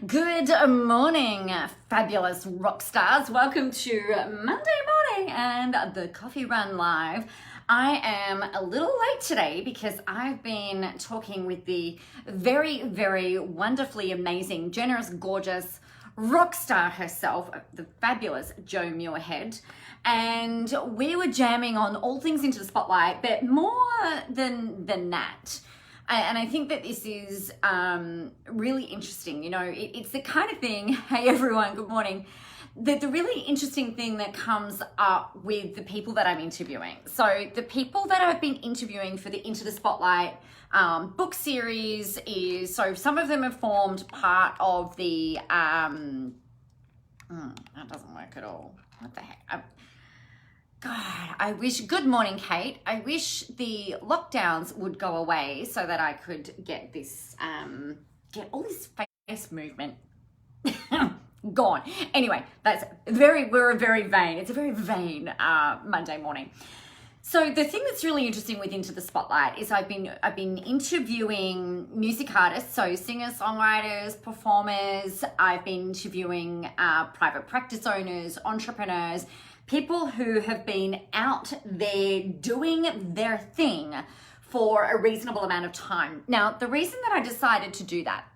Good morning, fabulous rock stars. Welcome to Monday morning and the Coffee Run Live. I am a little late today because I've been talking with the very, very wonderfully amazing, generous, gorgeous rock star herself, the fabulous Jo Muirhead. And we were jamming on all things into the spotlight, but more than that. And I think that this is really interesting. You know, it's the kind of thing, hey everyone, good morning, the really interesting thing that comes up with the people that I'm interviewing. So the people that I've been interviewing for the Into the Spotlight book series is, so some of them have formed part of the, that doesn't work at all. What the heck? God, I wish, good morning, Kate. I wish the lockdowns would go away so that I could get this, get all this face movement gone. Anyway, we're very vain. It's a very vain Monday morning. So the thing that's really interesting with Into the Spotlight is I've been interviewing music artists, so singers, songwriters, performers. I've been interviewing private practice owners, entrepreneurs, people who have been out there doing their thing for a reasonable amount of time. Now, the reason that I decided to do that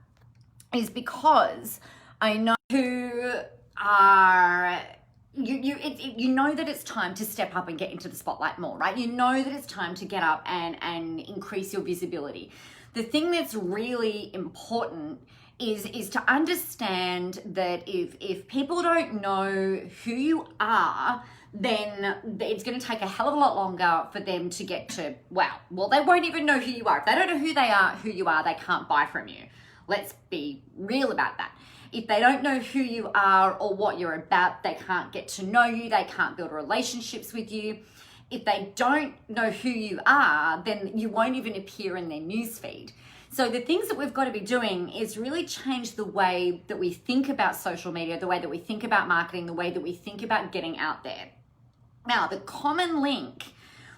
is because I know who are, you know that it's time to step up and get into the spotlight more, right? You know that it's time to get up and increase your visibility. The thing that's really important is to understand that if people don't know who you are, then it's going to take a hell of a lot longer for them to get to, wow, well, they won't even know who you are. If they don't know who you are, they can't buy from you. Let's be real about that. If they don't know who you are or what you're about, they can't get to know you. They can't build relationships with you. If they don't know who you are, then you won't even appear in their newsfeed. So the things that we've got to be doing is really change the way that we think about social media, the way that we think about marketing, the way that we think about getting out there. Now, the common link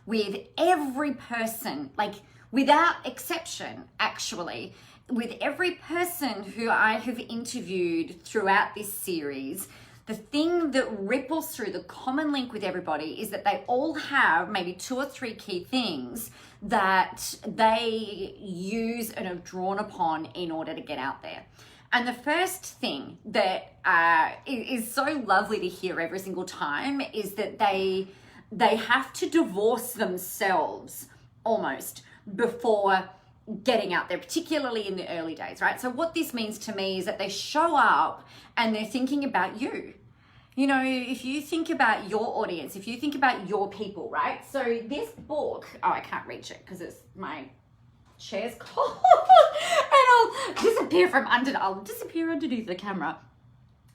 with every person, like without exception, actually, with every person who I have interviewed throughout this series, the thing that ripples through, the common link with everybody, is that they all have maybe 2 or 3 key things that they use and have drawn upon in order to get out there. And the first thing that is so lovely to hear every single time is that they have to divorce themselves almost before getting out there, particularly in the early days, right? So what this means to me is that they show up and they're thinking about you. You know, if you think about your audience, if you think about your people, right? So this book, oh, I can't reach it because it's my chair's cold and I'll disappear underneath the camera.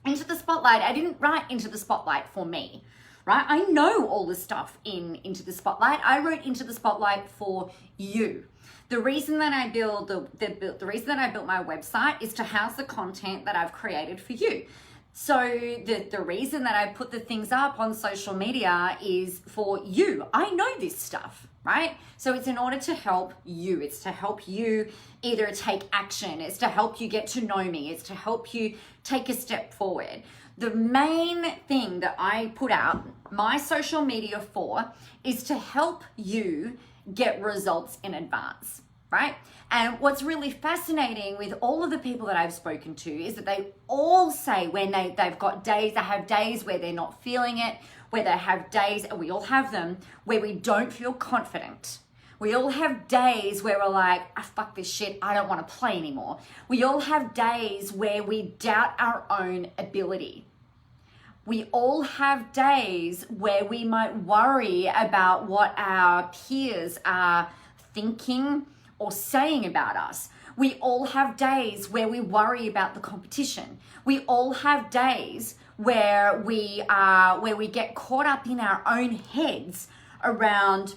Into the Spotlight, I didn't write Into the Spotlight for me, right? I know all the stuff Into the Spotlight. I wrote Into the Spotlight for you. The reason that I built the reason that I built my website is to house the content that I've created for you. So the reason that I put the things up on social media is for you. I know this stuff, right? So it's in order to help you. It's to help you either take action. It's to help you get to know me. It's to help you take a step forward. The main thing that I put out my social media for is to help you get results in advance, right? And what's really fascinating with all of the people that I've spoken to is that they all say when they've got days, they have days where they're not feeling it, where they have days, and we all have them, where we don't feel confident. We all have days where we're like, fuck this shit, I don't want to play anymore. We all have days where we doubt our own ability. We all have days where we might worry about what our peers are thinking or saying about us. We all have days where we worry about the competition. We all have days where we get caught up in our own heads around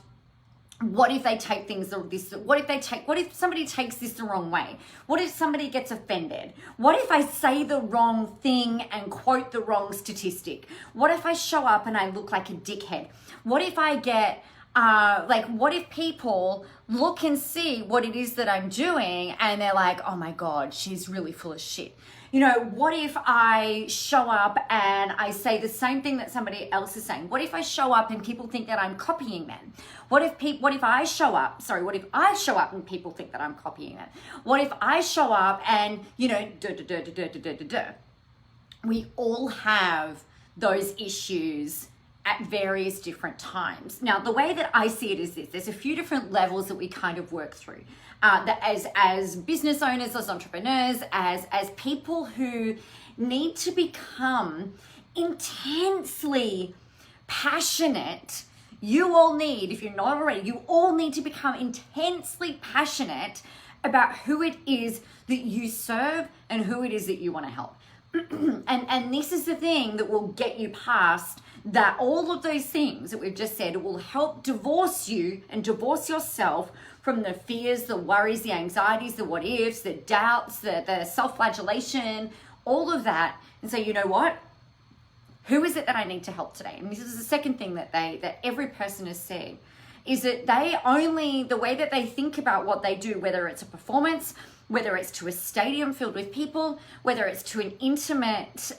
what if they take things this, what if somebody takes this the wrong way? What if somebody gets offended? What if I say the wrong thing and quote the wrong statistic? What if I show up and I look like a dickhead? What if I get Like, what if people look and see what it is that I'm doing and they're like, oh my God, she's really full of shit. You know, what if I show up and I say the same thing that somebody else is saying? What if I show up and people think that I'm copying them? What if I show up and people think that I'm copying them? What if I show up and, you know, we all have those issues at various different times. Now, the way that I see it is this: there's a few different levels that we kind of work through. That as business owners, as entrepreneurs, as people who need to become intensely passionate, you all need, if you're not already, you all need to become intensely passionate about who it is that you serve and who it is that you want to help. And this is the thing that will get you past that. All of those things that we've just said will help divorce you and divorce yourself from the fears, the worries, the anxieties, the what ifs, the doubts, the self-flagellation, all of that, and say, you know what? Who is it that I need to help today? And this is the second thing that every person has said, is that the way that they think about what they do, whether it's a performance, whether it's to a stadium filled with people, whether it's to an intimate,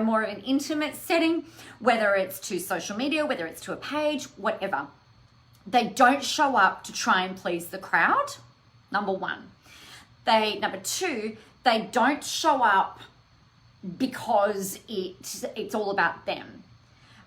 more of an intimate setting, whether it's to social media, whether it's to a page, whatever. They don't show up to try and please the crowd, number one. Number two, they don't show up because it's all about them.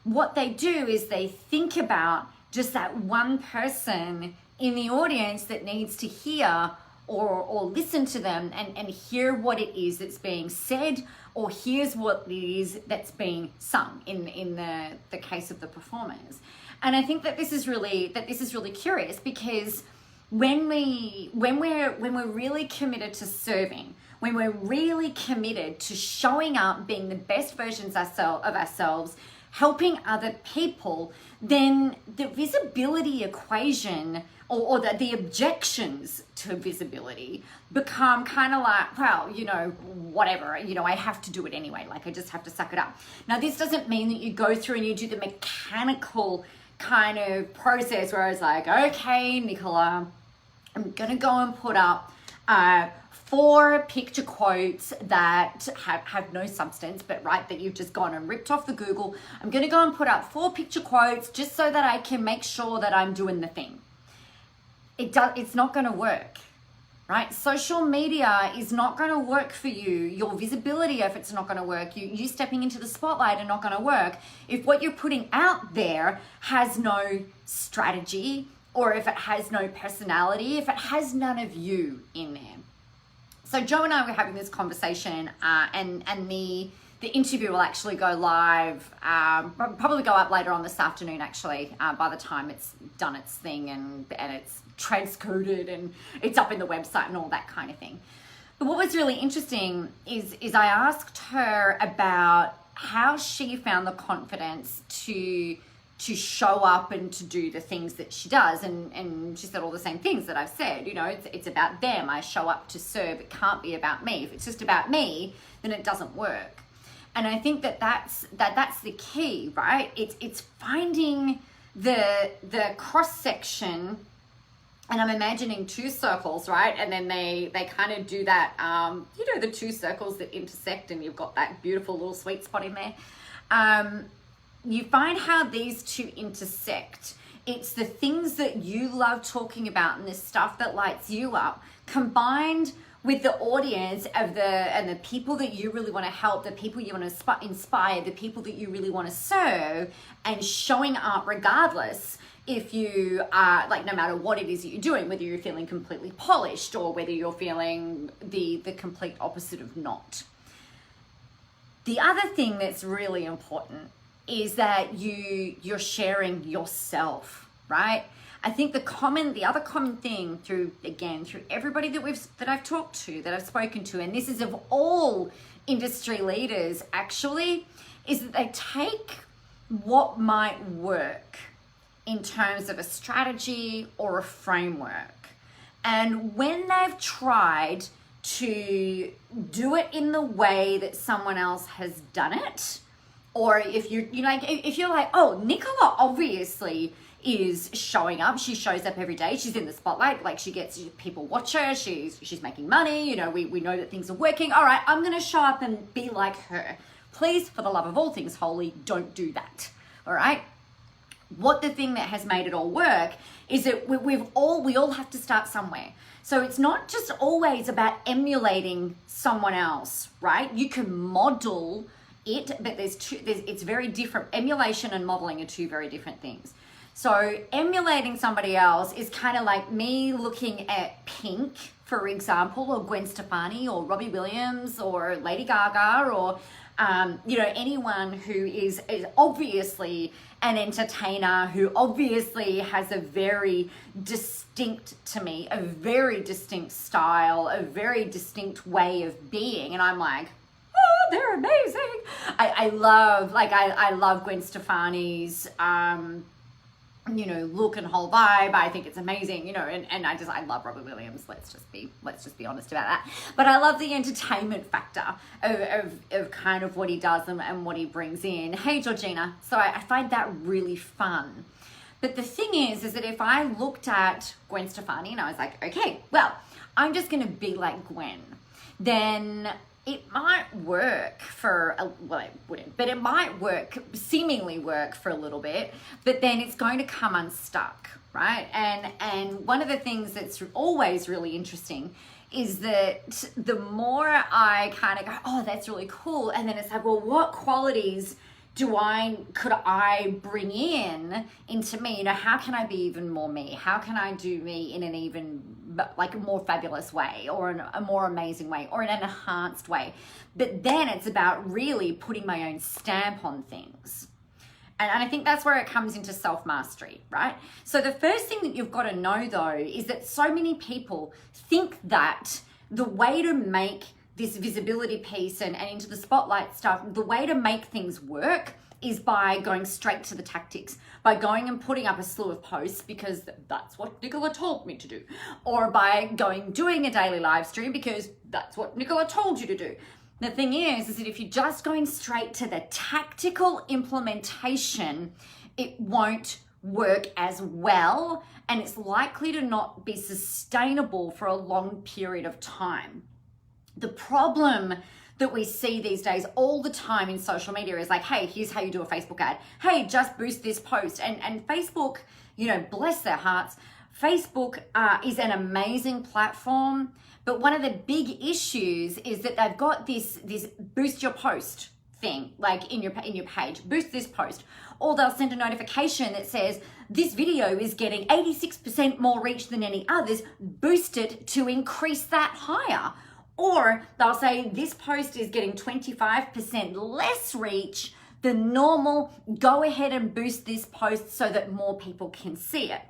What they do is they think about just that one person in the audience that needs to hear or listen to them and hear what it is that's being said, or hears what it is that's being sung in the case of the performers. And I think that this is really curious, because when we're really committed to serving, when we're really committed to showing up, being the best versions of ourselves, helping other people, then the visibility equation or the objections to visibility become kind of like, well, you know, whatever, you know, I have to do it anyway. Like, I just have to suck it up. Now, this doesn't mean that you go through and you do the mechanical kind of process where it's like, okay, Nicola, I'm going to go and put up 4 picture quotes that have no substance, but right, that you've just gone and ripped off the Google. I'm going to go and put up 4 picture quotes just so that I can make sure that I'm doing the thing. It's not going to work, right? Social media is not going to work for you. Your visibility efforts are not going to work. You stepping into the spotlight are not going to work if what you're putting out there has no strategy, or if it has no personality, if it has none of you in there. So Joe and I were having this conversation, and the interview will actually go live, probably go up later on this afternoon, actually, by the time it's done its thing and it's transcoded and it's up in the website and all that kind of thing. But what was really interesting is I asked her about how she found the confidence to show up and to do the things that she does, and she said all the same things that I've said. You know, it's about them. I show up to serve. It can't be about me. If it's just about me, then it doesn't work. And I think that's the key, right? It's finding the cross section. And I'm imagining 2 circles, right? And then they kind of do that, you know, the 2 circles that intersect, and you've got that beautiful little sweet spot in there. You find how these 2 intersect. It's the things that you love talking about and the stuff that lights you up, combined with the audience and the people that you really want to help, the people you want to inspire, the people that you really want to serve, and showing up regardless. If you are, like, no matter what it is that you're doing, whether you're feeling completely polished or whether you're feeling the complete opposite of not. The other thing that's really important is that you're sharing yourself, right? I think the other common thing through everybody that I've talked to, that I've spoken to, and this is of all industry leaders actually, is that they take what might work in terms of a strategy or a framework, and when they've tried to do it in the way that someone else has done it, or if you're like, oh, Nicola obviously is showing up. She shows up every day. She's in the spotlight. Like, she gets people watch her. She's making money. You know, we know that things are working. All right, I'm going to show up and be like her. Please, for the love of all things holy, don't do that. All right. What the thing that has made it all work is that we all have to start somewhere. So it's not just always about emulating someone else, right? You can model it, but it's very different. Emulation and modeling are two very different things. So emulating somebody else is kind of like me looking at Pink, for example, or Gwen Stefani or Robbie Williams or Lady Gaga or anyone who is obviously an entertainer, who obviously has a very distinct, to me, a very distinct style, a very distinct way of being. And I'm like, oh, they're amazing. I love Gwen Stefani's, look and whole vibe. I think it's amazing, and I love Robert Williams. Let's just be honest about that. But I love the entertainment factor of kind of what he does and what he brings in. Hey, Georgina. So I find that really fun. But the thing is that if I looked at Gwen Stefani and I was like, okay, well, I'm just going to be like Gwen, then it might work it wouldn't, but it might seemingly work for a little bit, but then it's going to come unstuck, right? And one of the things that's always really interesting is that the more I kind of go, oh, that's really cool. And then it's like, well, what qualities could I bring into me? How can I be even more me? How can I do me in an even more fabulous way, or a more amazing way, or in an enhanced way? But then it's about really putting my own stamp on things. And I think that's where it comes into self-mastery, right? So the first thing that you've got to know, though, is that so many people think that the way to make this visibility piece and into the spotlight stuff, the way to make things work is by going straight to the tactics, by going and putting up a slew of posts because that's what Nicola told me to do, or by doing a daily live stream because that's what Nicola told you to do. The thing is that if you're just going straight to the tactical implementation, it won't work as well, and it's likely to not be sustainable for a long period of time. The problem that we see these days all the time in social media is like, hey, here's how you do a Facebook ad. Hey, just boost this post. And Facebook, bless their hearts, Facebook is an amazing platform. But one of the big issues is that they've got this boost your post thing, like in your page, boost this post. Or they'll send a notification that says, this video is getting 86% more reach than any others, boost it to increase that higher. Or they'll say this post is getting 25% less reach than normal. Go ahead and boost this post so that more people can see it.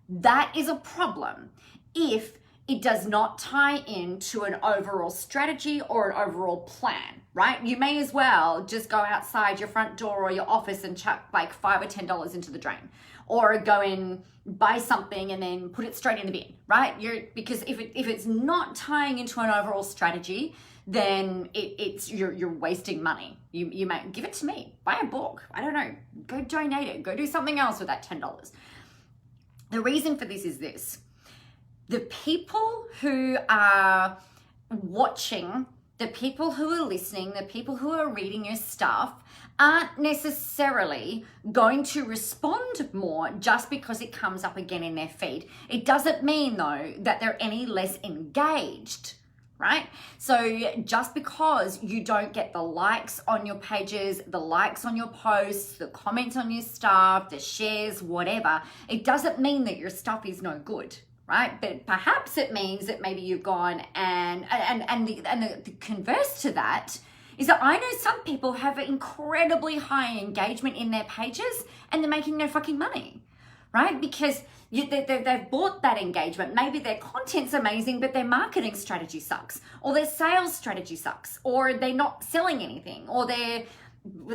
That is a problem if it does not tie into an overall strategy or an overall plan, right? You may as well just go outside your front door or your office and chuck like $5 or $10 into the drain, or go and buy something and then put it straight in the bin, right? Because if it's not tying into an overall strategy, then you're wasting money. You might give it to me, buy a book, I don't know, go donate it, go do something else with that $10. The reason for this is this. The people who are watching, the people who are listening, the people who are reading your stuff aren't necessarily going to respond more just because it comes up again in their feed. It doesn't mean, though, that they're any less engaged, right? So just because you don't get the likes on your pages, the likes on your posts, the comments on your stuff, the shares, whatever, it doesn't mean that your stuff is no good. Right? But perhaps it means that maybe you've gone and the converse to that is that I know some people have incredibly high engagement in their pages and they're making no fucking money, right? Because they've bought that engagement. Maybe their content's amazing, but their marketing strategy sucks, or their sales strategy sucks, or they're not selling anything, or they've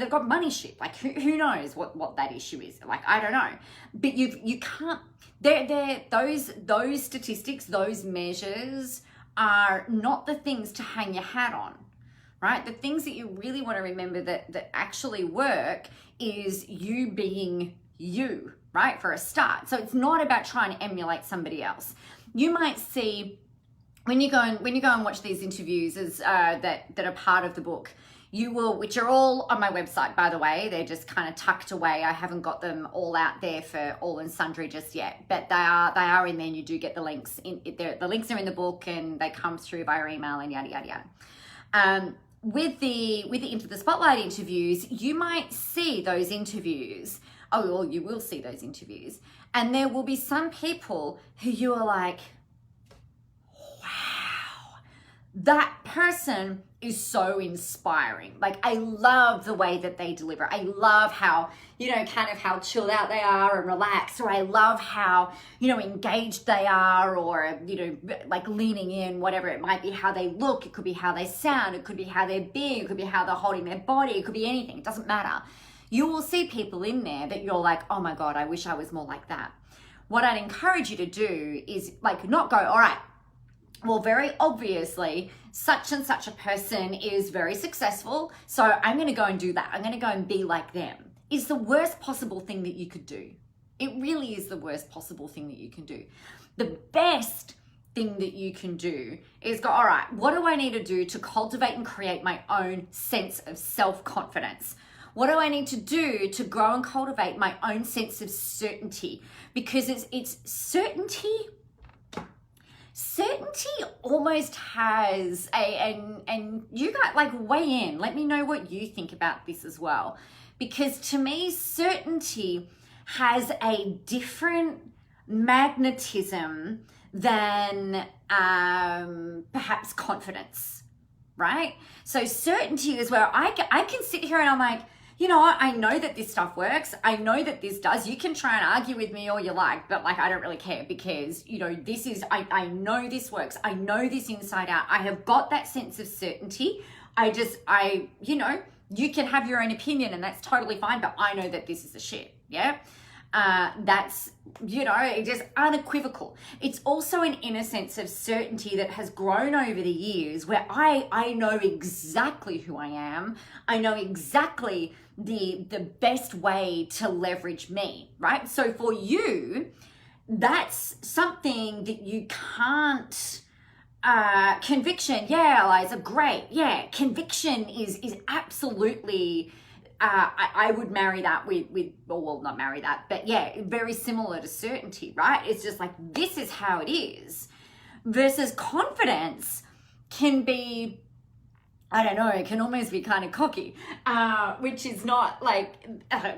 got money shit. Like who knows what that issue is? Like, I don't know. But you can't. Those statistics, those measures are not the things to hang your hat on, right? The things that you really want to remember that actually work is you being you, right? For a start. So it's not about trying to emulate somebody else. You might see when you go and watch these interviews that are part of the book, you will, which are all on my website, by the way. They're just kind of tucked away. I haven't got them all out there for all and sundry just yet, but they are in there, and you do get the links in there. The links are in the book, and they come through via email and yada yada yada. With the Into the Spotlight interviews, you might see those interviews. Oh, well, you will see those interviews, and there will be some people who you are like, wow, that person is so inspiring. Like, I love the way that they deliver. I love how, kind of how chilled out they are and relaxed, or I love how, engaged they are, or, like leaning in, whatever it might be, how they look. It could be how they sound. It could be how they're being. It could be how they're holding their body. It could be anything. It doesn't matter. You will see people in there that you're like, oh my God, I wish I was more like that. What I'd encourage you to do is like not go, all right, well, very obviously, such and such a person is very successful, so I'm going to go and do that. I'm going to go and be like them. Is the worst possible thing that you could do. It really is the worst possible thing that you can do. The best thing that you can do is go, all right, what do I need to do to cultivate and create my own sense of self-confidence? What do I need to do to grow and cultivate my own sense of certainty? Because it's certainty. Certainty almost has and you guys like weigh in. Let me know what you think about this as well. Because to me, certainty has a different magnetism than perhaps confidence, right? So certainty is where I can sit here and I'm like, I know that this stuff works. I know that this does. You can try and argue with me all you like, but like, I don't really care because, this is, I know this works. I know this inside out. I have got that sense of certainty. You can have your own opinion and that's totally fine, but I know that this is the shit. Yeah. That's, just unequivocal. It's also an inner sense of certainty that has grown over the years where I know exactly who I am. I know exactly the best way to leverage me, right? So for you, that's something that you can't, conviction. Yeah, Eliza, great. Yeah. Conviction is absolutely, I would marry that with, well, not marry that, but yeah, very similar to certainty, right? It's just like, this is how it is, versus confidence can be, I don't know, it can almost be kind of cocky, which is not like,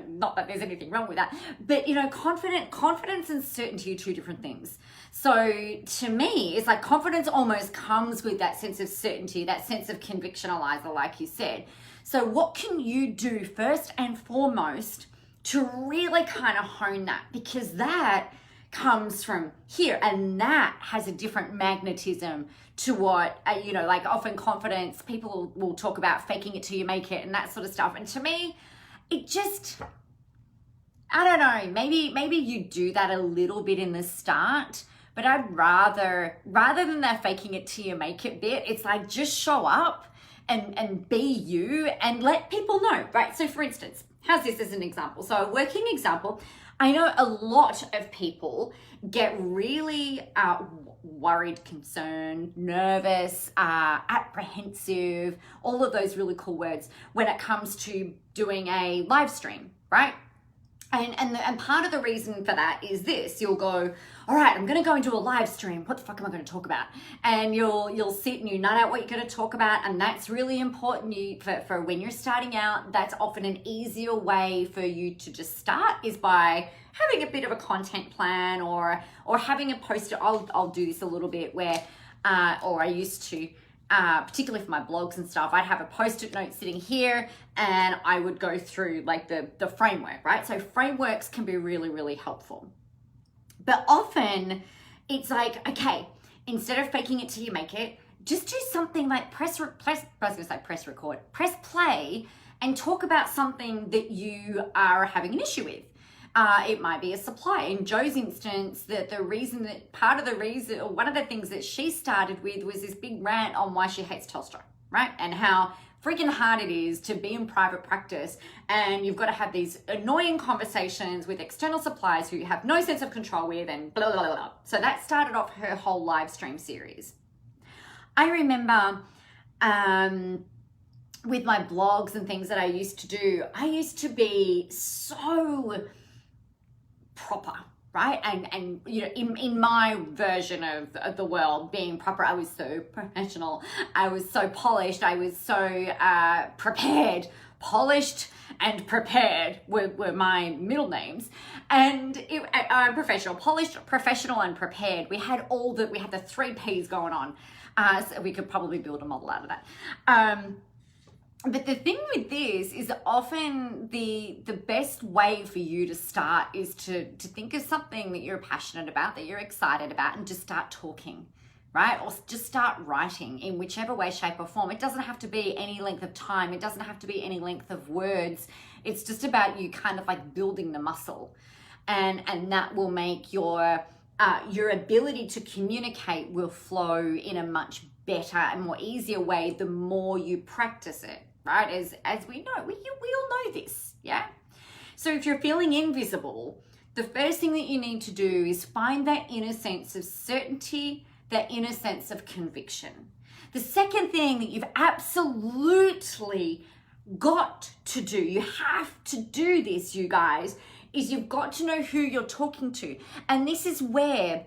not that there's anything wrong with that, but confidence and certainty are two different things. So to me, it's like confidence almost comes with that sense of certainty, that sense of conviction, Eliza, like you said. So what can you do first and foremost to really kind of hone that? Because that comes from here and that has a different magnetism to what, like often confidence, people will talk about faking it till you make it and that sort of stuff. And to me, it just, I don't know, maybe you do that a little bit in the start, but I'd rather than that faking it till you make it bit, it's like just show up and be you and let people know, right? So for instance, how's this as an example? So a working example, I know a lot of people get really worried, concerned, nervous, apprehensive, all of those really cool words when it comes to doing a live stream, right? And part of the reason for that is this. You'll go, all right, I'm going to go and do a live stream. What the fuck am I going to talk about? And you'll sit and you nut out what you're going to talk about. And that's really important for when you're starting out. That's often an easier way for you to just start is by having a bit of a content plan or having a poster. I'll do this a little bit where, or I used to, particularly for my blogs and stuff, I'd have a post-it note sitting here and I would go through like the framework, right? So frameworks can be really, really helpful. But often it's like, okay, instead of faking it till you make it, just do something like press play and talk about something that you are having an issue with. It might be a supply. In Joe's instance, one of the things that she started with was this big rant on why she hates Telstra, right? And how freaking hard it is to be in private practice, and you've got to have these annoying conversations with external suppliers who you have no sense of control with, and blah, blah, blah, blah. So that started off her whole live stream series. I remember with my blogs and things that I used to do, I used to be so proper, right? And you know, in my version of the world, being proper, I was so professional, I was so polished, I was so prepared. Polished and prepared were my middle names. And I'm professional, polished, professional, and prepared. We had the 3 Ps going on. So we could probably build a model out of that. But the thing with this is that often the best way for you to start is to think of something that you're passionate about, that you're excited about, and just start talking, right? Or just start writing in whichever way, shape, or form. It doesn't have to be any length of time. It doesn't have to be any length of words. It's just about you kind of like building the muscle. And that will make your ability to communicate will flow in a much better and more easier way the more you practice it, right? As we know, we all know this, yeah? So if you're feeling invisible, the first thing that you need to do is find that inner sense of certainty, that inner sense of conviction. The second thing that you've absolutely got to do, you have to do this, you guys, is you've got to know who you're talking to. And this is where,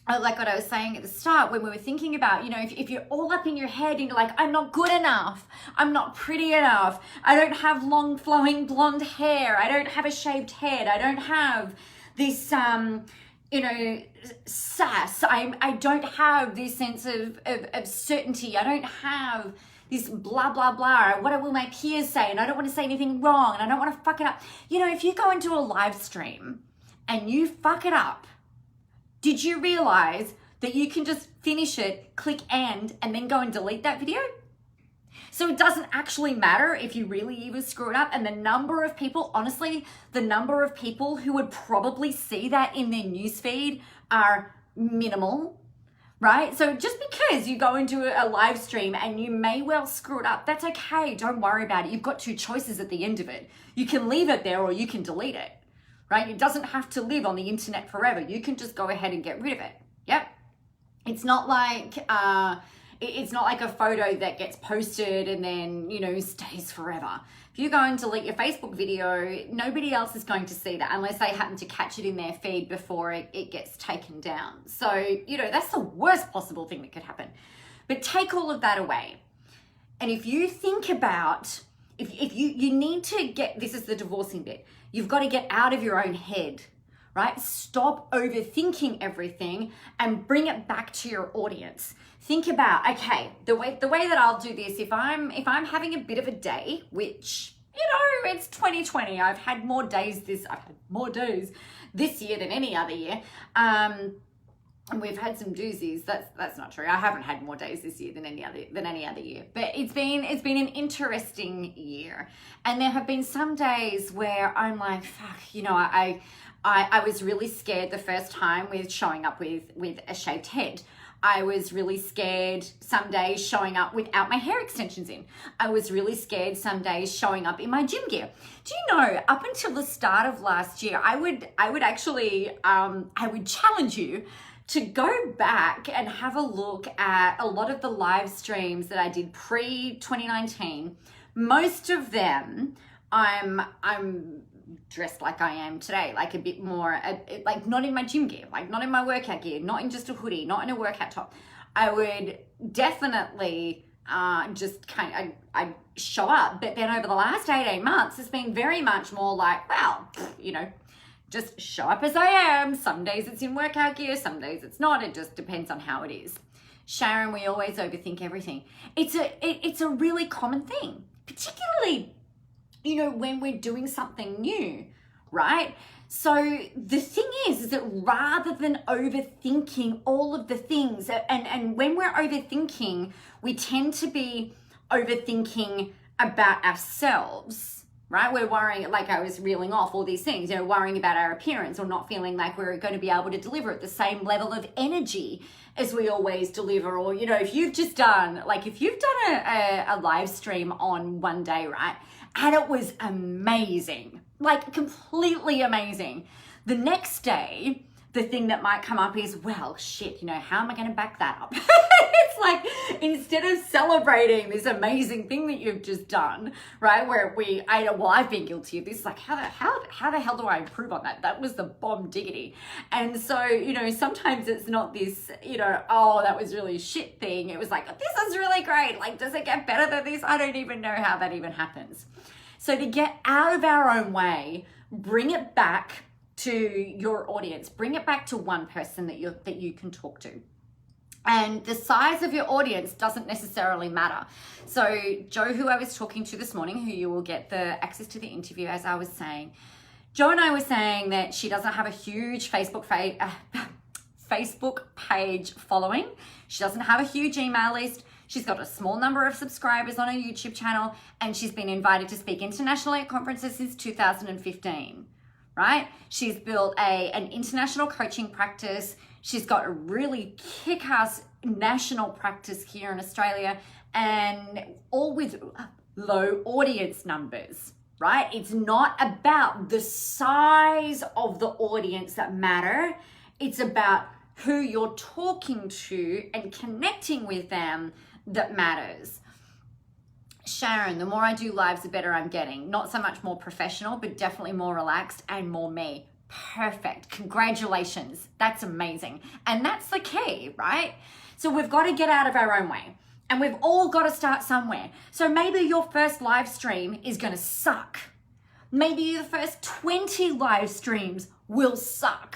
like what I was saying at the start, when we were thinking about, you know, if you're all up in your head and you're like, I'm not good enough, I'm not pretty enough, I don't have long flowing blonde hair, I don't have a shaved head, I don't have this, you know, sass, I don't have this sense of certainty, I don't have this blah, blah, blah, what will my peers say, and I don't want to say anything wrong, and I don't want to fuck it up. You know, if you go into a live stream and you fuck it up, did you realize that you can just finish it, click end, and then go and delete that video? So it doesn't actually matter if you really even screw it up. And the number of people, honestly, the number of people who would probably see that in their newsfeed are minimal, right? So just because you go into a live stream and you may well screw it up, that's okay. Don't worry about it. You've got 2 choices at the end of it. You can leave it there or you can delete it, right? It doesn't have to live on the internet forever. You can just go ahead and get rid of it. Yep. It's not like a photo that gets posted and then, you know, stays forever. If you go and delete your Facebook video, nobody else is going to see that unless they happen to catch it in their feed before it gets taken down. So, you know, that's the worst possible thing that could happen. But take all of that away. And if you think about, if you need to get, this is the divorcing bit, you've got to get out of your own head, right? Stop overthinking everything and bring it back to your audience. Think about, okay, the way that I'll do this, if I'm having a bit of a day, which, you know, it's 2020, I've had more days this year than any other year. And we've had some doozies. That's not true. I haven't had more days this year than any other year. But it's been an interesting year. And there have been some days where I'm like, fuck, you know, I was really scared the first time with showing up with a shaved head. I was really scared some days showing up without my hair extensions in. I was really scared some days showing up in my gym gear. Do you know, up until the start of last year, I would actually, I would challenge you to go back and have a look at a lot of the live streams that I did pre-2019. Most of them, I'm dressed like I am today, like a bit more, like not in my gym gear, like not in my workout gear, not in just a hoodie, not in a workout top. I would definitely just I'd show up. But then over the last 18 months, it's been very much more like, well, you know, just show up as I am. Some days it's in workout gear, some days it's not. It just depends on how it is. Sharon, we always overthink everything. It's a really common thing, particularly, you know, when we're doing something new, right? So the thing is that rather than overthinking all of the things, and when we're overthinking, we tend to be overthinking about ourselves, right? We're worrying, like I was reeling off all these things, worrying about our appearance or not feeling like we're going to be able to deliver at the same level of energy as we always deliver. Or, if you've done a live stream on one day, right? And it was amazing, like completely amazing. The next day, the thing that might come up is, well, shit, how am I going to back that up? It's like, instead of celebrating this amazing thing that you've just done, right, where I've been guilty of this, like, how the hell do I improve on that? That was the bomb diggity. And so, sometimes it's not this, oh, that was really shit thing. It was like, this is really great. Like, does it get better than this? I don't even know how that even happens. So to get out of our own way, bring it back to your audience, bring it back to one person that you can talk to. And the size of your audience doesn't necessarily matter. So Joe, who I was talking to this morning, who you will get the access to the interview, as I was saying, Joe and I were saying that she doesn't have a huge Facebook page following. She doesn't have a huge email list. She's got a small number of subscribers on her YouTube channel, and she's been invited to speak internationally at conferences since 2015. Right? She's built an international coaching practice. She's got a really kick-ass national practice here in Australia, and all with low audience numbers, right? It's not about the size of the audience that matter. It's about who you're talking to and connecting with them that matters. Sharon, the more I do lives, the better I'm getting. Not so much more professional, but definitely more relaxed and more me. Perfect. Congratulations. That's amazing. And that's the key, right? So we've got to get out of our own way, and we've all got to start somewhere. So maybe your first live stream is going to suck. Maybe the first 20 live streams will suck.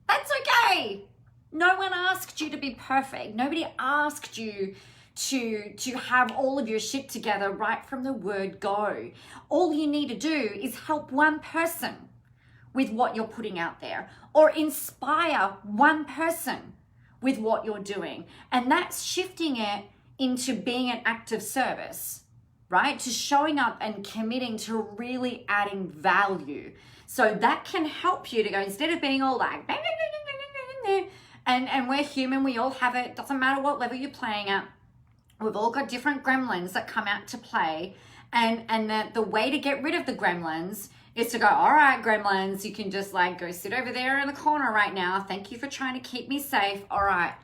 That's okay. No one asked you to be perfect. Nobody asked you to have all of your shit together right from the word go. All you need to do is help one person with what you're putting out there, or inspire one person with what you're doing. And that's shifting it into being an act of service, right? To showing up and committing to really adding value. So that can help you to go, instead of being all like, and we're human, we all have it, doesn't matter what level you're playing at. We've all got different gremlins that come out to play, and the way to get rid of the gremlins is to go, all right, gremlins, you can just like go sit over there in the corner right now. Thank you for trying to keep me safe. All right,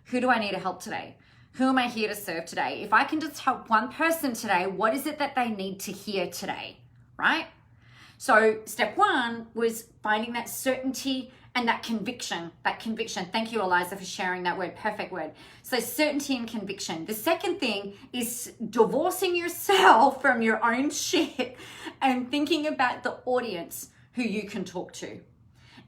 who do I need to help today? Who am I here to serve today? If I can just help one person today, what is it that they need to hear today, right? So step one was finding that certainty and that conviction. Thank you, Eliza, for sharing that word. Perfect word. So certainty and conviction. The second thing is divorcing yourself from your own shit and thinking about the audience who you can talk to.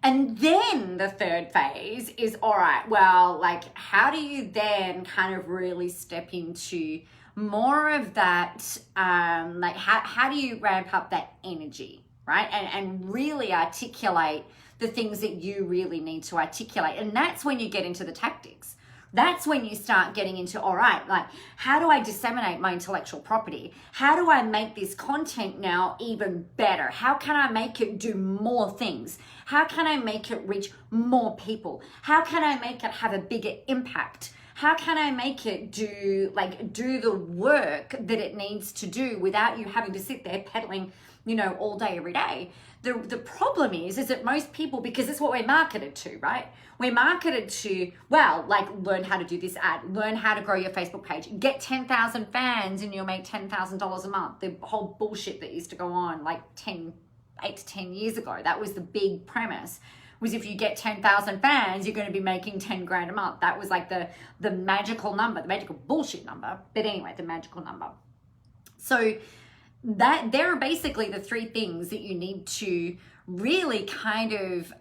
And then the third phase is, all right, well, like, how do you then kind of really step into more of that, like, how do you ramp up that energy, right? And really articulate the things that you really need to articulate. And that's when you get into the tactics. That's when you start getting into, all right, like, how do I disseminate my intellectual property? How do I make this content now even better? How can I make it do more things? How can I make it reach more people? How can I make it have a bigger impact? How can I make it do the work that it needs to do without you having to sit there pedaling, all day, every day? The problem is that most people, because it's what we're marketed to, right? We're marketed to, well, like, learn how to do this ad, learn how to grow your Facebook page, get 10,000 fans and you'll make $10,000 a month. The whole bullshit that used to go on like 8 to 10 years ago. That was the big premise, was if you get 10,000 fans, you're going to be making 10 grand a month. That was like the magical number, the magical bullshit number. But anyway, the magical number. So that there are basically the three things that you need to really kind of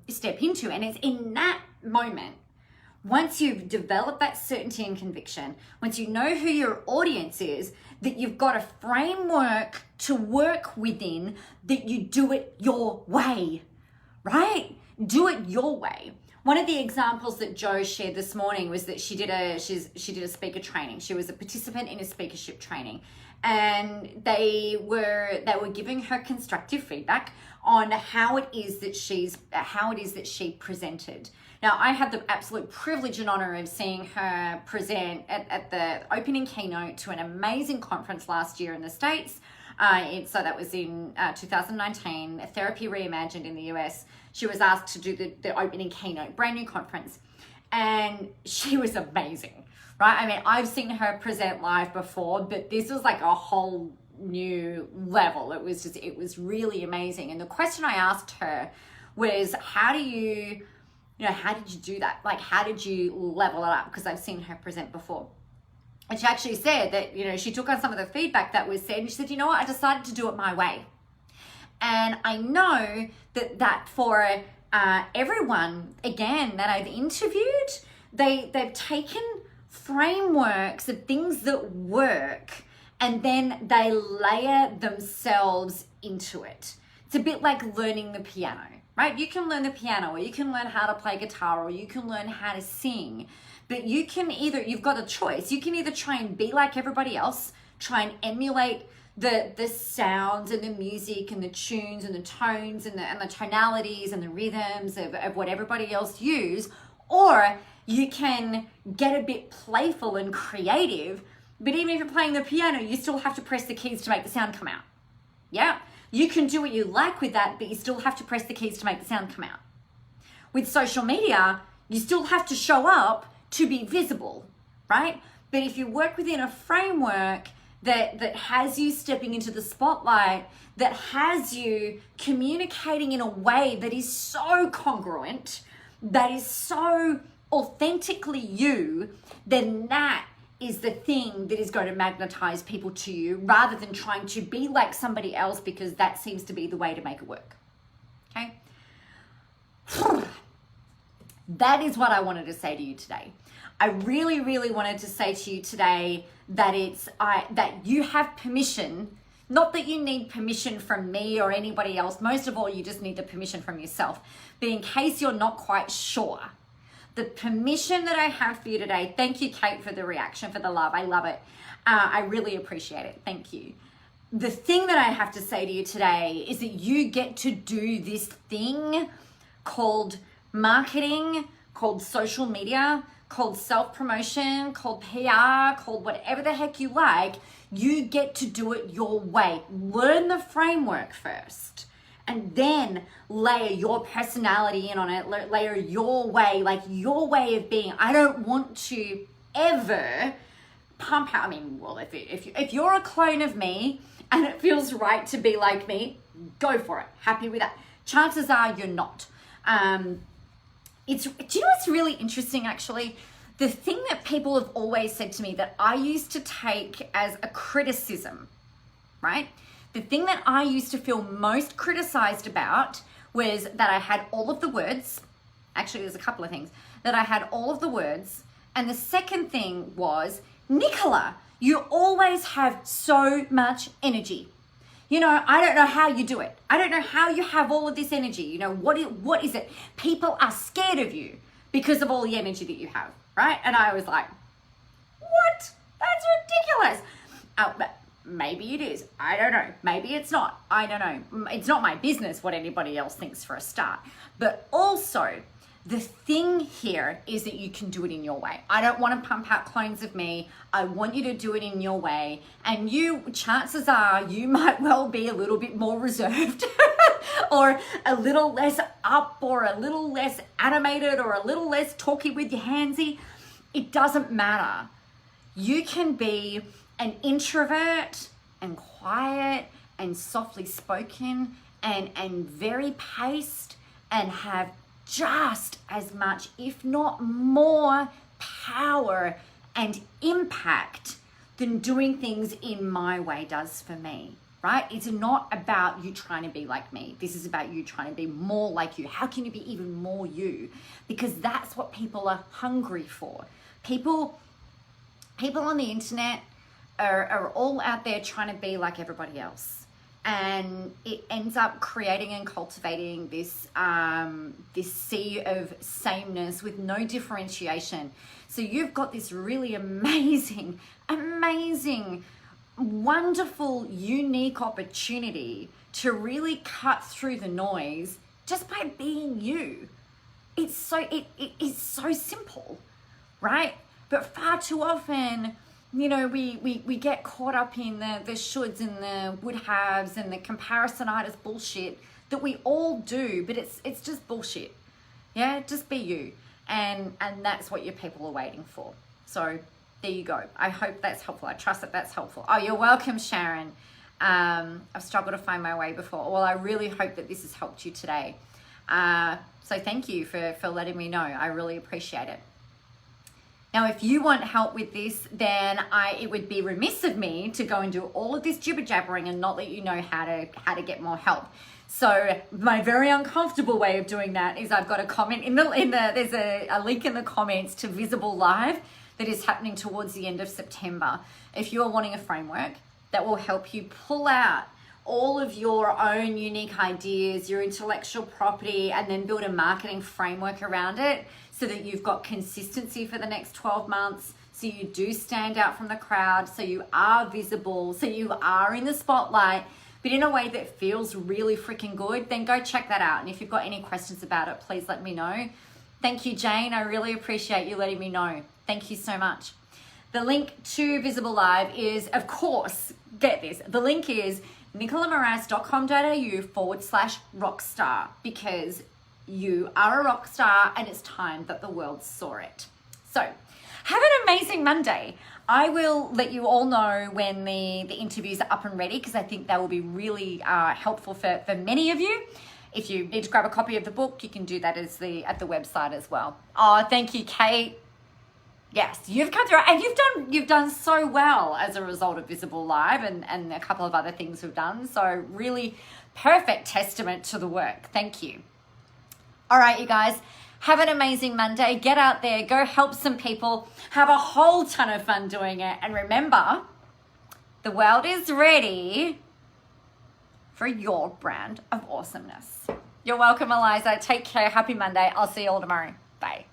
step into. And it's in that moment, once you've developed that certainty and conviction, once you know who your audience is, that you've got a framework to work within, that you do it your way, right? Do it your way. One of the examples that Joe shared this morning was that she did a speaker training. She was a participant in a speakership training. and they were giving her constructive feedback on how it is that she presented. Now, I had the absolute privilege and honor of seeing her present at the opening keynote to an amazing conference last year in the States. So that was in 2019, Therapy Reimagined in the US. She was asked to do the opening keynote, brand new conference. And she was amazing, right? I mean, I've seen her present live before, but this was like a whole new level. It was really amazing. And the question I asked her was, how did you do that? Like, how did you level it up? Because I've seen her present before. And she actually said that, she took on some of the feedback that was said, and she said, you know what, I decided to do it my way. And I know that for everyone, again, that I've interviewed, they've taken frameworks of things that work, and then they layer themselves into it. It's a bit like learning the piano, right? You can learn the piano, or you can learn how to play guitar, or you can learn how to sing. But you've got a choice. You can either try and be like everybody else, try and emulate the sounds and the music and the tunes and the tones and the tonalities and the rhythms of what everybody else use, or you can get a bit playful and creative, but even if you're playing the piano, you still have to press the keys to make the sound come out. Yeah? You can do what you like with that, but you still have to press the keys to make the sound come out. With social media, you still have to show up to be visible, right? But if you work within a framework that has you stepping into the spotlight, that has you communicating in a way that is so congruent, that is so authentically you, then that is the thing that is going to magnetize people to you, rather than trying to be like somebody else, because that seems to be the way to make it work. Okay? That is what I wanted to say to you today. I really, really wanted to say to you today that that you have permission, not that you need permission from me or anybody else. Most of all, you just need the permission from yourself. But in case you're not quite sure, the permission that I have for you today, thank you, Kate, for the reaction, for the love. I love it. I really appreciate it. Thank you. The thing that I have to say to you today is that you get to do this thing called marketing, called social media, called self-promotion, called PR, called whatever the heck you like. You get to do it your way. Learn the framework first, and then layer your personality in on it, layer your way, like your way of being. I don't want to ever pump out, if you're a clone of me and it feels right to be like me, go for it. Happy with that. Chances are you're not. Do you know what's really interesting, actually? The thing that people have always said to me that I used to take as a criticism, right? The thing that I used to feel most criticized about was that I had all of the words. Actually, there's a couple of things. That I had all of the words. And the second thing was, Nicola, you always have so much energy. I don't know how you do it. I don't know how you have all of this energy. What is it? People are scared of you because of all the energy that you have, right? And I was like, what? That's ridiculous. But maybe it is. I don't know. Maybe it's not. I don't know. It's not my business what anybody else thinks, for a start. But also, the thing here is that you can do it in your way. I don't want to pump out clones of me. I want you to do it in your way. And chances are you might well be a little bit more reserved or a little less up, or a little less animated, or a little less talky with your handsy. It doesn't matter. You can be an introvert and quiet and softly spoken and very paced, and have just as much, if not more, power and impact than doing things in my way does for me, right? It's not about you trying to be like me. This is about you trying to be more like you. How can you be even more you? Because that's what people are hungry for. People on the internet are all out there trying to be like everybody else. And it ends up creating and cultivating this sea of sameness with no differentiation. So you've got this really amazing wonderful, unique opportunity to really cut through the noise just by being you. It's so simple, right? But far too often, you know, we get caught up in the shoulds and the would haves and the comparisonitis bullshit that we all do, but it's just bullshit. Yeah, just be you. And that's what your people are waiting for. So there you go. I hope that's helpful. I trust that that's helpful. Oh, you're welcome, Sharon. I've struggled to find my way before. Well, I really hope that this has helped you today. So thank you for letting me know. I really appreciate it. Now, if you want help with this, then it would be remiss of me to go and do all of this jibber jabbering and not let you know how to get more help. So my very uncomfortable way of doing that is I've got a comment there's a link in the comments to Visible Live that is happening towards the end of September. If you are wanting a framework that will help you pull out all of your own unique ideas, your intellectual property, and then build a marketing framework around it so that you've got consistency for the next 12 months, so you do stand out from the crowd, so you are visible, so you are in the spotlight, but in a way that feels really freaking good, then go check that out. And if you've got any questions about it, please let me know. Thank you, Jane. I really appreciate you letting me know. Thank you so much. The link to Visible Live is, of course, get this, the link is nicolamoraz.com.au/rockstar, because you are a rock star and it's time that the world saw it. So have an amazing Monday. I will let you all know when the interviews are up and ready, because I think they will be really helpful for many of you. If you need to grab a copy of the book, you can do that at the website as well. Oh, thank you, Kate. Yes, you've come through, and you've done so well as a result of Visible Live and a couple of other things we've done. So really perfect testament to the work. Thank you. All right, you guys, have an amazing Monday. Get out there, go help some people, have a whole ton of fun doing it. And remember, the world is ready for your brand of awesomeness. You're welcome, Eliza. Take care. Happy Monday. I'll see you all tomorrow. Bye.